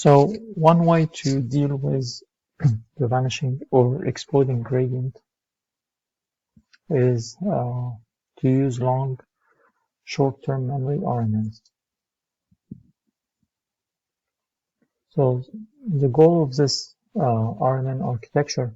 So one way to deal with the vanishing or exploding gradient is to use long short-term memory RNNs. So the goal of this RNN architecture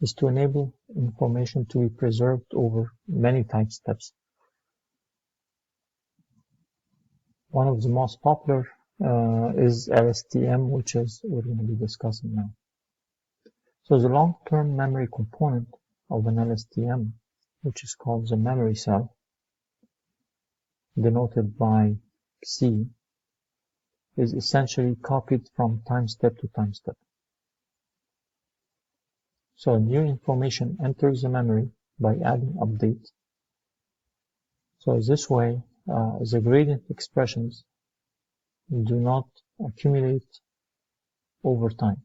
is to enable information to be preserved over many time steps. One of the most popular is LSTM, which is we're going to be discussing now. So the long-term memory component of an LSTM, which is called the memory cell, denoted by C, is essentially copied from time step to time step. So new information enters the memory by adding update. So this way, the gradient expressions do not accumulate over time.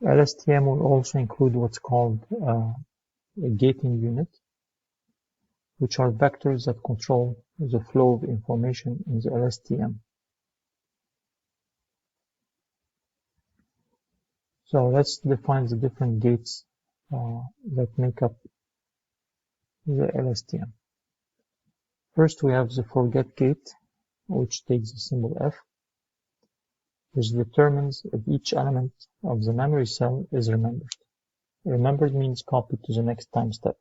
LSTM will also include what's called a gating unit, which are vectors that control the flow of information in the LSTM. So let's define the different gates that make up the LSTM. First, we have the forget gate, which takes the symbol F, which determines if each element of the memory cell is remembered. Remembered means copied to the next time step,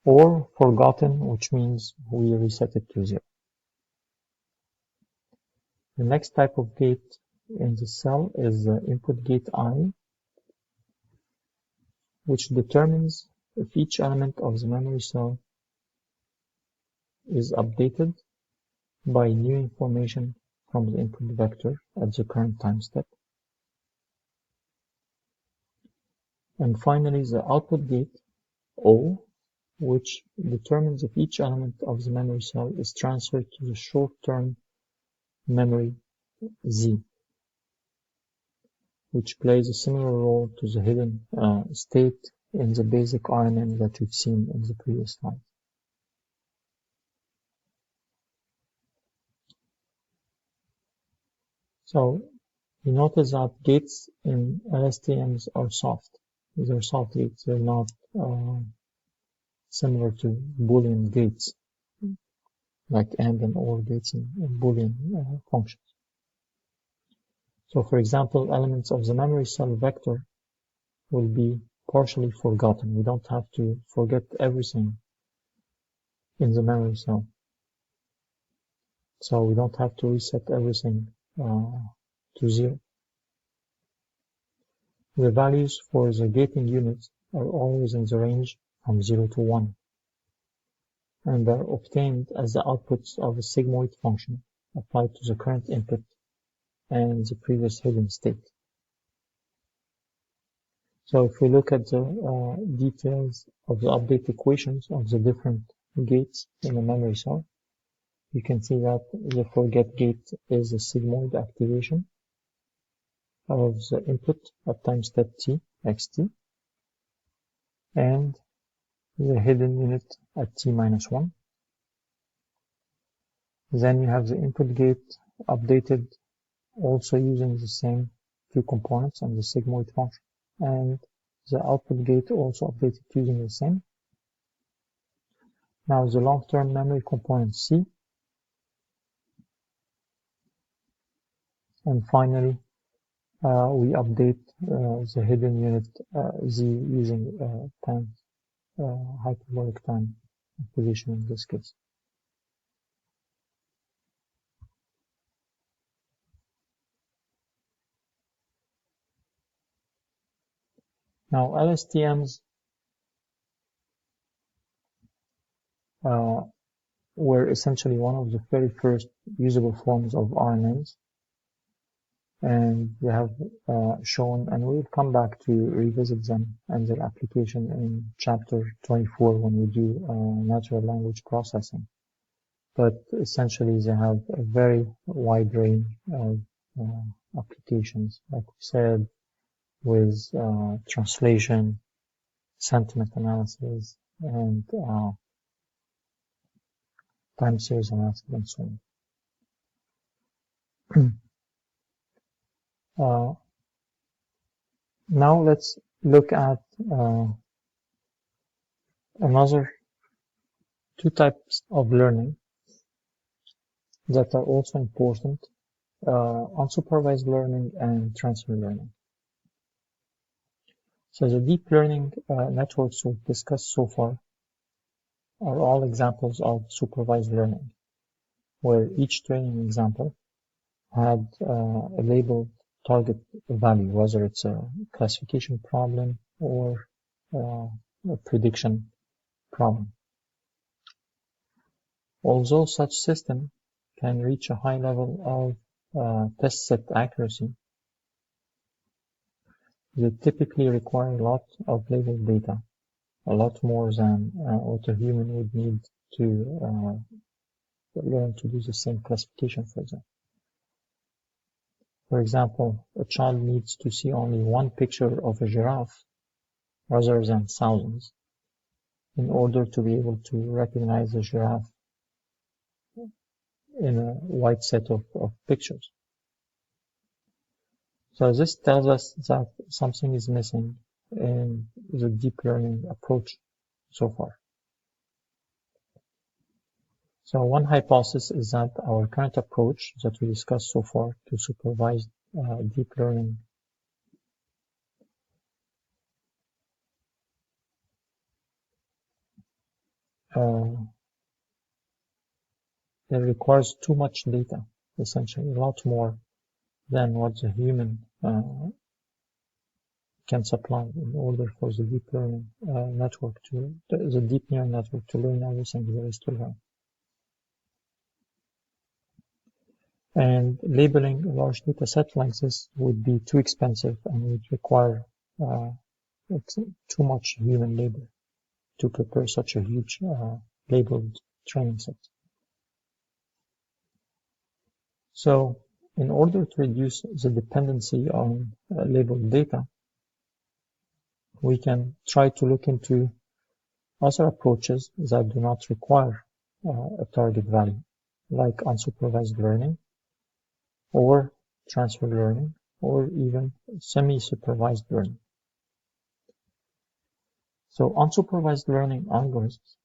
or forgotten, which means we reset it to 0. The next type of gate in the cell is the input gate I, which determines if each element of the memory cell is updated by new information from the input vector at the current time step. And finally, the output gate O, which determines if each element of the memory cell is transferred to the short-term memory Z, which plays a similar role to the hidden state in the basic RNN that we've seen in the previous slide. So you notice that gates in LSTMs are soft. These are soft gates. They're not similar to Boolean gates, like AND and OR gates in Boolean functions. So for example, elements of the memory cell vector will be partially forgotten. We don't have to forget everything in the memory cell. So we don't have to reset everything to 0. The values for the gating units are always in the range from 0 to 1, and are obtained as the outputs of a sigmoid function applied to the current input and the previous hidden state. So if we look at the details of the update equations of the different gates in the memory cell, you can see that the forget gate is a sigmoid activation of the input at time step t, xt, and the hidden unit at t minus 1. Then you have the input gate updated also using the same two components and the sigmoid function, and the output gate also updated using the same. Now the long-term memory component C, and finally we update the hidden unit Z using time, hyperbolic time position in this case. Now LSTMs were essentially one of the very first usable forms of RNNs, and they have shown, and we'll come back to revisit them and their application in chapter 24 when we do natural language processing. But essentially they have a very wide range of applications, like we said, with translation, sentiment analysis, and time series analysis, and so on. Now let's look at another two types of learning that are also important, unsupervised learning and transfer learning. So the deep learning networks we've discussed so far are all examples of supervised learning, where each training example had a labeled target value, whether it's a classification problem or a prediction problem. Although such system can reach a high level of test set accuracy, they typically require a lot of labeled data, a lot more than what a human would need to learn to do the same classification, for example. For example, a child needs to see only one picture of a giraffe rather than thousands in order to be able to recognize a giraffe in a wide set of pictures. So this tells us that something is missing in the deep learning approach so far. So one hypothesis is that our current approach that we discussed so far to supervised deep learning it requires too much data, essentially, a lot more than what the human can supply in order for the deep learning network the deep neural network to learn everything there is to learn. And labeling a large data set like this would be too expensive and would require too much human labor to prepare such a huge labeled training set. So in order to reduce the dependency on labeled data, we can try to look into other approaches that do not require a target value, like unsupervised learning, or transfer learning, or even semi-supervised learning. So unsupervised learning algorithms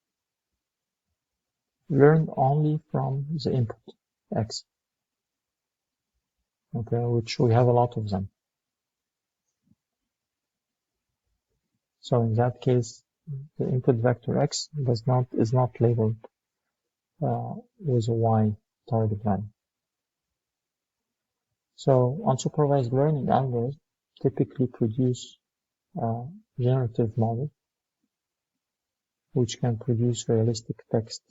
learn only from the input, X, okay, which we have a lot of them. So in that case, the input vector X is not labeled with a Y target value. So unsupervised learning algorithms typically produce generative model which can produce realistic text,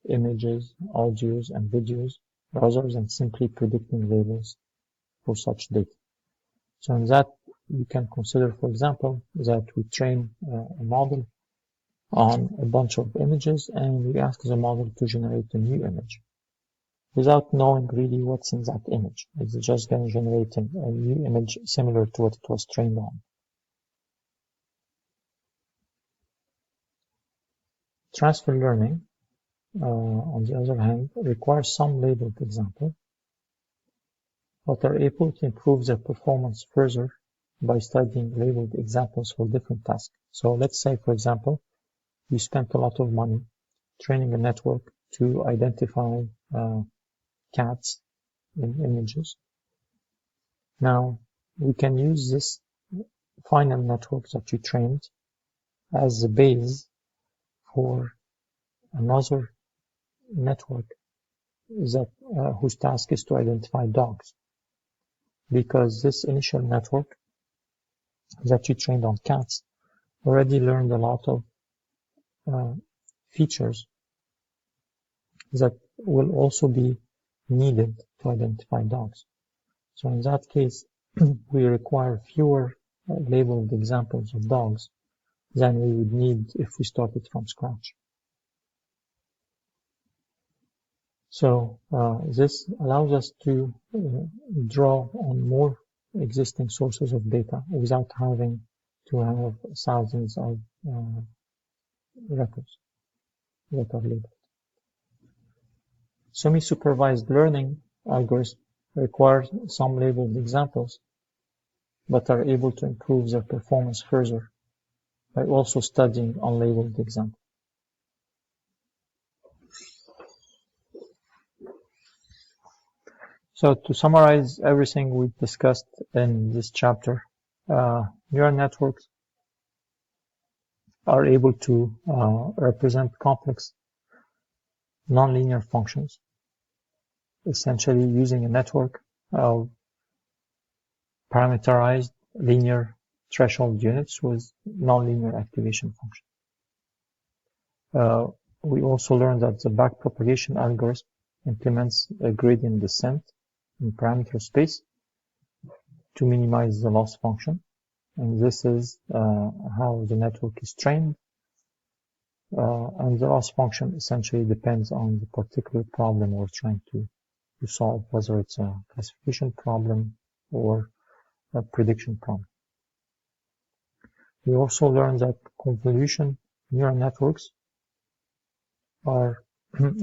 images, audios, and videos rather than simply predicting labels for such data. So in that, you can consider, for example, that we train a model on a bunch of images and we ask the model to generate a new image without knowing really what's in that image. It's just going to generate a new image similar to what it was trained on. Transfer learning, on the other hand, requires some labeled example, but are able to improve their performance further by studying labeled examples for different tasks. So let's say, for example, you spent a lot of money training a network to identify cats in images. Now, we can use this final network that you trained as the base for another network that whose task is to identify dogs, because this initial network that you trained on cats already learned a lot of features that will also be needed to identify dogs. So in that case, we require fewer labeled examples of dogs than we would need if we started from scratch. So this allows us to draw on more existing sources of data without having to have thousands of records that are labeled. Semi-supervised learning algorithms require some labeled examples, but are able to improve their performance further by also studying unlabeled examples. So to summarize everything we discussed in this chapter, neural networks are able to represent complex nonlinear functions, essentially using a network of parameterized linear threshold units with nonlinear activation function. We also learned that the backpropagation algorithm implements a gradient descent in parameter space to minimize the loss function. And this is how the network is trained. And the loss function essentially depends on the particular problem we're trying to solve, whether it's a classification problem or a prediction problem. We also learned that convolution neural networks are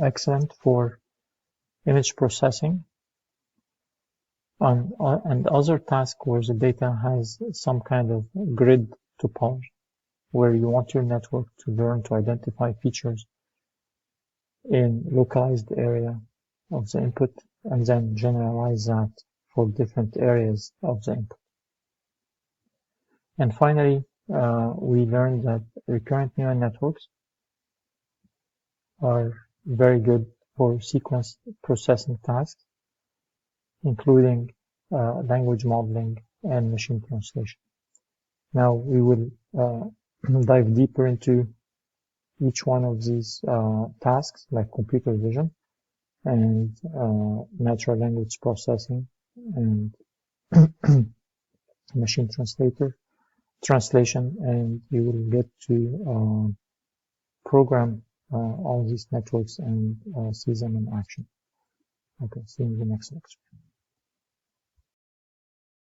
excellent for image processing and other tasks where the data has some kind of grid topology, where you want your network to learn to identify features in localized area of the input and then generalize that for different areas of the input. And finally, we learned that recurrent neural networks are very good for sequence processing tasks, including language modeling and machine translation. Now we will dive deeper into each one of these tasks, like computer vision and natural language processing and machine translation, and you will get to program all these networks and see them in action. Okay, see you in the next lecture.